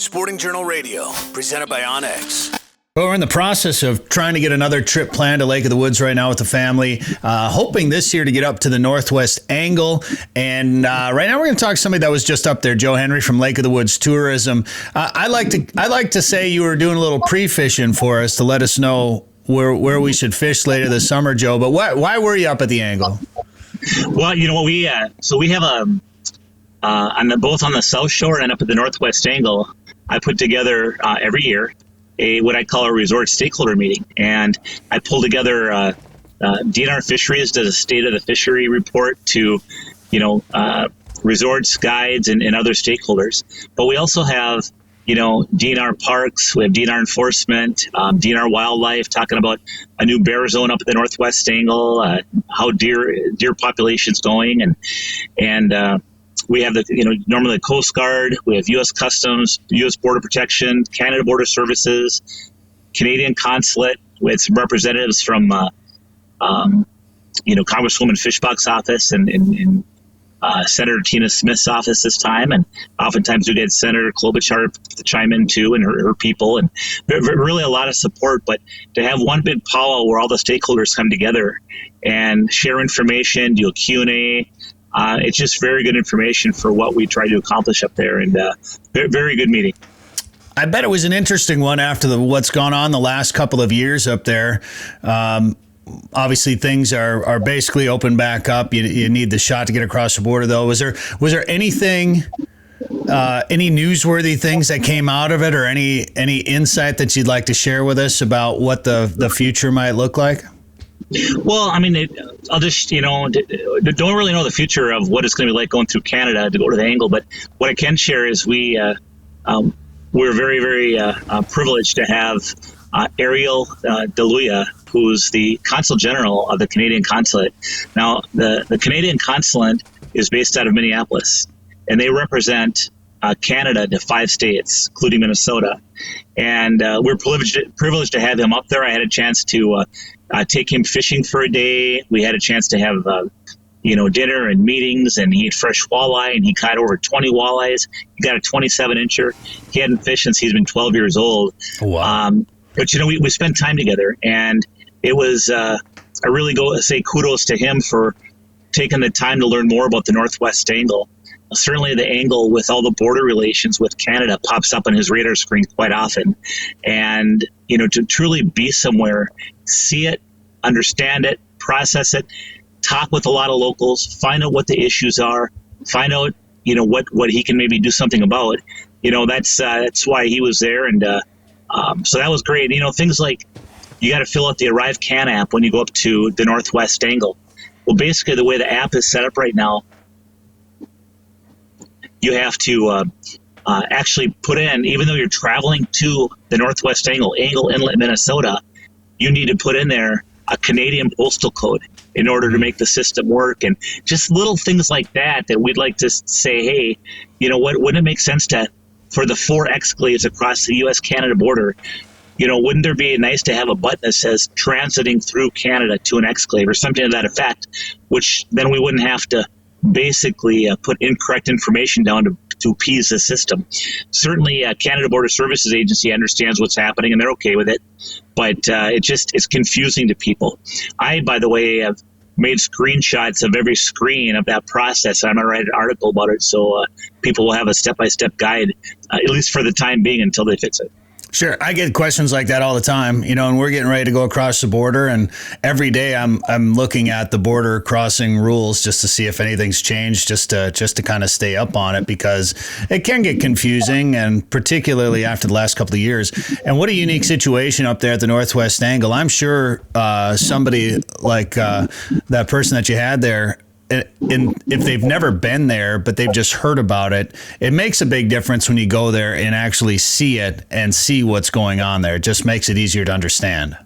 Sporting Journal Radio, presented by Onyx. Well, we're in the process of trying to get another trip planned to Lake of the Woods right now with the family, hoping this year to get up to the Northwest Angle. And right now we're going to talk to somebody that was just up there, Joe Henry from Lake of the Woods Tourism. I like to say you were doing a little pre-fishing for us to let us know where we should fish later this summer, Joe. But why were you up at the Angle? Well, you know what, we have both on the South Shore and up at the Northwest Angle, I put together every year what I call a resort stakeholder meeting. And I pull together DNR Fisheries does a state of the fishery report to, resorts, guides, and other stakeholders. But we also have, DNR parks, we have DNR enforcement, DNR wildlife, talking about a new bear zone up at the Northwest Angle, how deer population's going. And we have normally the Coast Guard, we have U.S. Customs, U.S. Border Protection, Canada Border Services, Canadian Consulate, with some representatives from, Congresswoman Fishbach's office and Senator Tina Smith's office this time. And oftentimes we get Senator Klobuchar to chime in too, and her people, and really a lot of support. But to have one big powwow where all the stakeholders come together and share information, do a Q&A, it's just very good information for what we try to accomplish up there, and very, very good meeting. I bet it was an interesting one after what's gone on the last couple of years up there. Obviously, things are basically open back up. You need the shot to get across the border, though. Was there anything, any newsworthy things that came out of it, or any insight that you'd like to share with us about what the future might look like? Well, I mean, I'll just, don't really know the future of what it's going to be like going through Canada to go to the Angle. But what I can share is we're very, very privileged to have Ariel DeLuya, who's the Consul General of the Canadian Consulate. Now, the Canadian Consulate is based out of Minneapolis, and they represent Canada to 5 states, including Minnesota. And we're privileged to have him up there. I had a chance to take him fishing for a day. We had a chance to have, dinner and meetings, and he ate fresh walleye, and he caught over 20 walleyes. He got a 27-incher. He hadn't fished since he's been 12 years old. Wow. But, we spent time together, and it was, I really say kudos to him for taking the time to learn more about the Northwest Angle. Certainly the Angle, with all the border relations with Canada, pops up on his radar screen quite often. And, to truly be somewhere, see it, understand it, process it, talk with a lot of locals, find out what the issues are, find out, what he can maybe do something about. That's why he was there. And so that was great. Things like you got to fill out the Arrive Can app when you go up to the Northwest Angle. Well, basically the way the app is set up right now, you have to actually put in, even though you're traveling to the Northwest Angle Inlet, Minnesota, you need to put in there a Canadian postal code in order to make the system work. And just little things like that we'd like to say, hey, wouldn't it make sense for the 4 exclaves across the U.S.-Canada border, wouldn't there be nice to have a button that says transiting through Canada to an exclave or something to that effect, which then we wouldn't have to basically put incorrect information down to appease the system. Certainly, Canada Border Services Agency understands what's happening, and they're okay with it, but it's confusing to people. I, by the way, have made screenshots of every screen of that process. I'm going to write an article about it, so people will have a step-by-step guide, at least for the time being, until they fix it. Sure. I get questions like that all the time, and we're getting ready to go across the border, and every day I'm looking at the border crossing rules just to see if anything's changed, just to kind of stay up on it, because it can get confusing, and particularly after the last couple of years. And what a unique situation up there at the Northwest Angle. I'm sure somebody like that person that you had there, if they've never been there, but they've just heard about it, it makes a big difference when you go there and actually see it and see what's going on there. It just makes it easier to understand.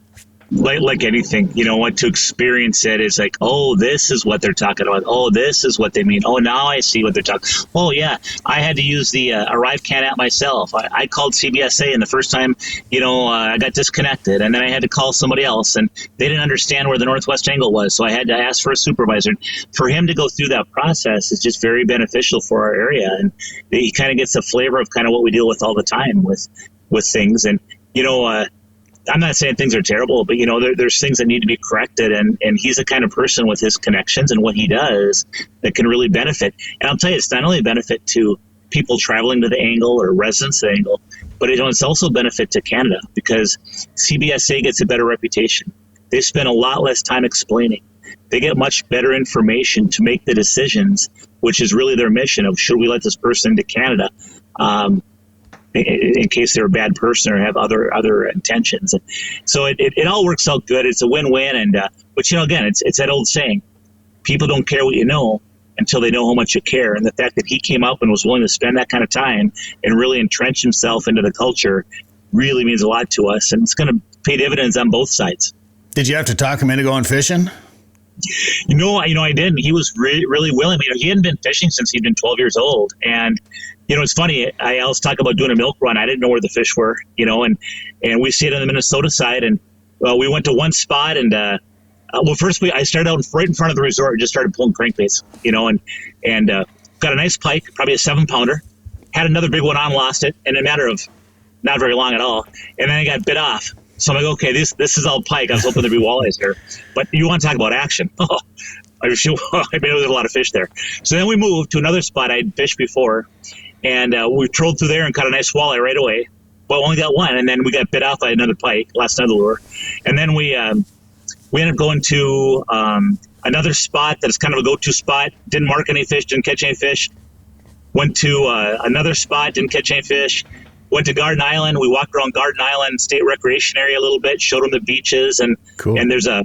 like anything, to experience it is like, oh, this is what they're talking about. Oh, this is what they mean. Oh, now I see what they're talking. Oh, yeah, I had to use the ArriveCAN app myself. I called CBSA, and the first time, I got disconnected, and then I had to call somebody else, and they didn't understand where the northwest angle was, so I had to ask for a supervisor. For him to go through that process is just very beneficial for our area, and he kind of gets a flavor of kind of what we deal with all the time with things. And I'm not saying things are terrible, but there's things that need to be corrected, and he's the kind of person with his connections and what he does that can really benefit. And I'll tell you, it's not only a benefit to people traveling to the angle or residents of the angle, but it's also a benefit to Canada, because CBSA gets a better reputation. They spend a lot less time explaining. They get much better information to make the decisions, which is really their mission of, should we let this person into Canada? In case they're a bad person or have other intentions. And so it all works out good. It's a win-win. But again, it's that old saying, people don't care what you know until they know how much you care. And the fact that he came up and was willing to spend that kind of time and really entrench himself into the culture really means a lot to us. And it's going to pay dividends on both sides. Did you have to talk him into going fishing? I didn't. He was really willing. He hadn't been fishing since he'd been 12 years old. And it's funny. I always talk about doing a milk run. I didn't know where the fish were, and we stayed on the Minnesota side, and we went to one spot, and first I started out right in front of the resort and just started pulling crankbaits, and got a nice pike, probably a 7-pounder. Had another big one on, lost it in a matter of not very long at all, and then I got bit off. So I'm like, okay, this is all pike. I was hoping there'd be walleyes here, but you want to talk about action? Oh, I mean, there was a lot of fish there. So then we moved to another spot I'd fished before. And we trolled through there and caught a nice walleye right away. But only got one, and then we got bit off by another pike, lost another lure. And then we ended up going to another spot that's kind of a go-to spot. Didn't mark any fish, didn't catch any fish. Went to another spot, didn't catch any fish. Went to Garden Island. We walked around Garden Island State Recreation Area a little bit, showed them the beaches. And cool. And there's a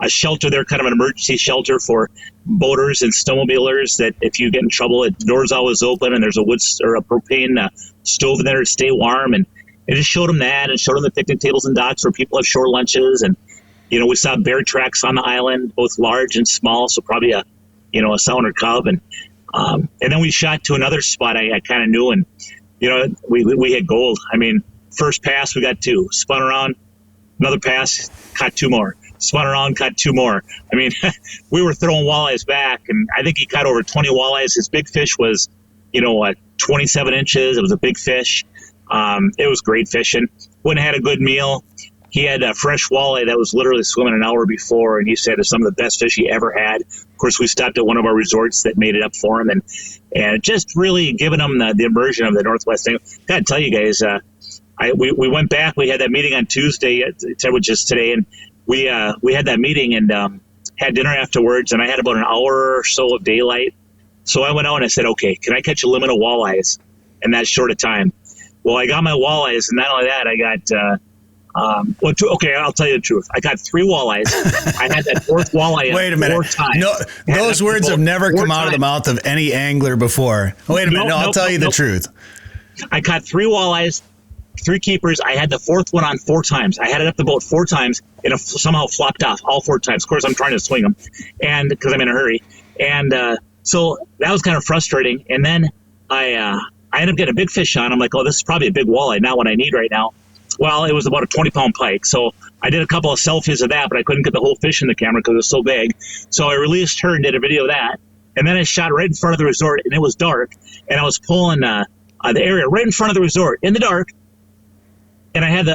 shelter there, kind of an emergency shelter for boaters and snowmobilers, that if you get in trouble, the door's always open, and there's a wood or a propane stove in there to stay warm. And I just showed them that, and showed them the picnic tables and docks where people have shore lunches. And we saw bear tracks on the island, both large and small, so probably a sow or cub. And then we shot to another spot I kind of knew, and we hit gold. I mean, first pass we got 2, spun around, another pass, caught 2 more. Spun around, caught 2 more. I mean, we were throwing walleyes back, and I think he caught over 20 walleyes. His big fish was, 27 inches. It was a big fish. It was great fishing. Went and had a good meal. He had a fresh walleye that was literally swimming an hour before, and he said it's some of the best fish he ever had. Of course, we stopped at one of our resorts that made it up for him, and just really giving him the immersion of the Northwest thing. Gotta tell you guys, we went back. We had that meeting on Tuesday, which is today, and we had that meeting and had dinner afterwards, and I had about an hour or so of daylight. So I went out and I said, okay, can I catch a limit of walleyes in that short a time? Well, I got my walleyes, and not only that, I got I'll tell you the truth. I got 3 walleyes. I had that 4th walleye. Wait a minute. 4 times. No, those words have never come out of the mouth of any angler before. Wait a minute. I'll tell you the truth. I caught 3 walleyes, 3 keepers. I had the 4th one on 4 times. I had it up the boat 4 times, and it somehow flopped off all 4 times. Of course, I'm trying to swing them, and because I'm in a hurry. And so that was kind of frustrating. And then I ended up getting a big fish on. I'm like, oh, this is probably a big walleye, not what I need right now. Well, it was about a 20-pound pike. So I did a couple of selfies of that, but I couldn't get the whole fish in the camera because it was so big. So I released her and did a video of that. And then I shot right in front of the resort, and it was dark. And I was pulling the area right in front of the resort in the dark. And I had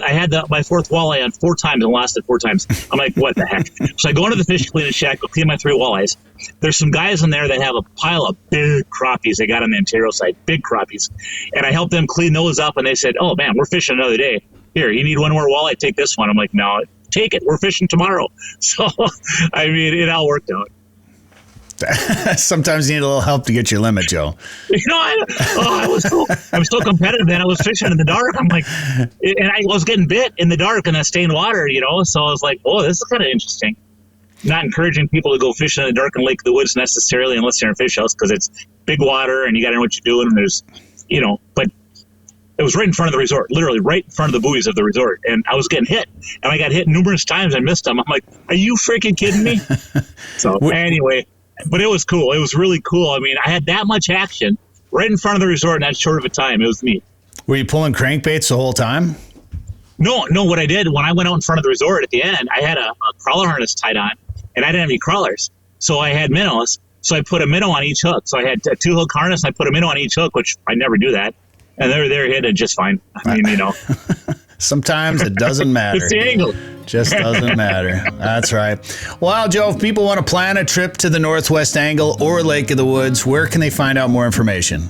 my 4th walleye on 4 times and lost it 4 times. I'm like, what the heck? So I go into the fish cleaning shack, go clean my 3 walleyes. There's some guys in there that have a pile of big crappies they got on the Ontario side, big crappies. And I helped them clean those up, and they said, oh, man, we're fishing another day. Here, you need one more walleye, take this one. I'm like, no, take it. We're fishing tomorrow. So, I mean, it all worked out. Sometimes you need a little help to get your limit, Joe. I was so competitive, man. I was fishing in the dark. I'm like, and I was getting bit in the dark in that stained water, So I was like, oh, this is kind of interesting. Not encouraging people to go fishing in the dark in Lake of the Woods necessarily, unless they're in a fish house, because it's big water and you got to know what you're doing. And there's, but it was right in front of the resort, literally right in front of the buoys of the resort. And I was getting hit, and I got hit numerous times. I missed them. I'm like, are you freaking kidding me? So anyway, but it was cool. It was really cool. I mean, I had that much action right in front of the resort in that short of a time. It was neat. Were you pulling crankbaits the whole time? No. What I did when I went out in front of the resort at the end, I had a crawler harness tied on, and I didn't have any crawlers. So I had minnows. So I put a minnow on each hook. So I had a 2-hook harness. And I put a minnow on each hook, which I never do that. And they're hitting just fine. I mean, Sometimes it doesn't matter. It's the angle. Just doesn't matter. That's right. Well, Joe, if people want to plan a trip to the Northwest Angle or Lake of the Woods, where can they find out more information?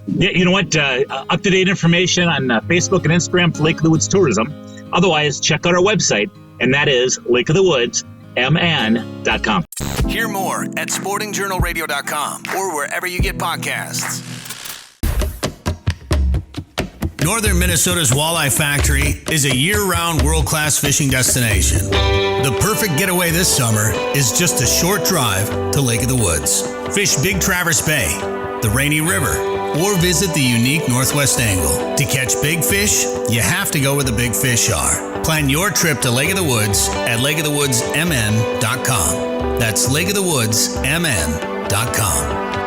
Yeah, you know what? Up-to-date information on Facebook and Instagram for Lake of the Woods Tourism. Otherwise, check out our website, and that is lakeofthewoodsmn.com. Hear more at sportingjournalradio.com or wherever you get podcasts. Northern Minnesota's Walleye Factory is a year-round world-class fishing destination. The perfect getaway this summer is just a short drive to Lake of the Woods. Fish Big Traverse Bay, the Rainy River, or visit the unique Northwest Angle. To catch big fish, you have to go where the big fish are. Plan your trip to Lake of the Woods at lakeofthewoodsmn.com. That's lakeofthewoodsmn.com.